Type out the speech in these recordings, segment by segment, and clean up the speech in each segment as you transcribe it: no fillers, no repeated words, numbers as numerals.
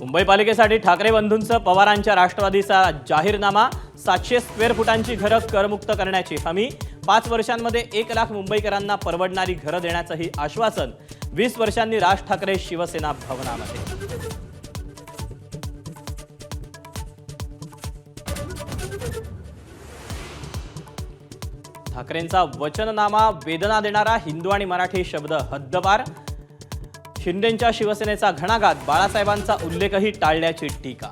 मुंबई पालिकेसाठी ठाकरे बंधूंचं पवारांच्या राष्ट्रवादीचा जाहीरनामा, 700 स्क्वेअर फुटांची घरं करमुक्त करण्याची हमी, 5 वर्षांमध्ये 1 लाख मुंबईकरांना परवडणारी घरं देण्याचंही आश्वासन, 20 वर्षांनी राज ठाकरे शिवसेना भवनामध्ये. ठाकरेंचा वचननामा वेदना देणारा, हिंदू आणि मराठी शब्द हद्दपार, शिंदेंच्या शिवसेनेचा घणाघात, बाळासाहेबांचा उल्लेखही टाळल्याची टीका.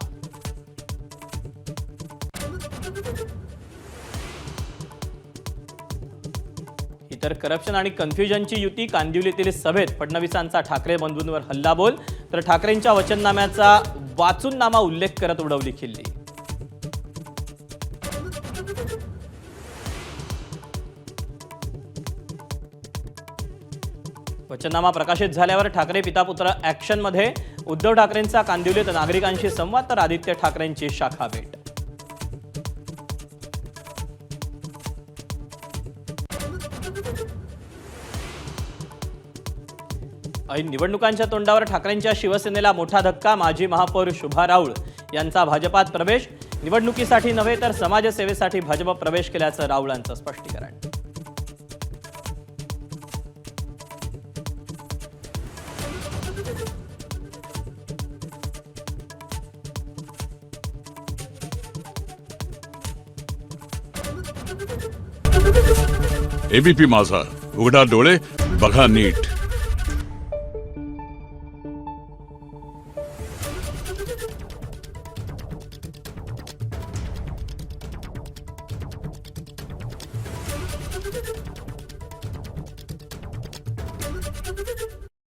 इतर करप्शन आणि कन्फ्युजनची युती, कांदिवलीतील सभेत फडणवीसांचा ठाकरे बंधूंवर हल्लाबोल, तर ठाकरेंच्या वचननाम्याचा वाचूननामा उल्लेख करत उडवली खिल्ली. वचननामा प्रकाशित झाल्यावर ठाकरे पितापुत्र ॲक्शनमध्ये, उद्धव ठाकरेंचा कांदिवलीत नागरिकांशी संवाद, तर आदित्य ठाकरेंची शाखा भेट. ऐन निवडणुकांच्या तोंडावर ठाकरेंच्या शिवसेनेला मोठा धक्का, माजी महापौर शुभा राऊळ यांचा भाजपात प्रवेश, निवडणुकीसाठी नव्हे तर समाजसेवेसाठी भाजप प्रवेश केल्याचं राऊळांचं स्पष्टीकरण. एबीपी माझा, उघडा डोळे बघा नीट.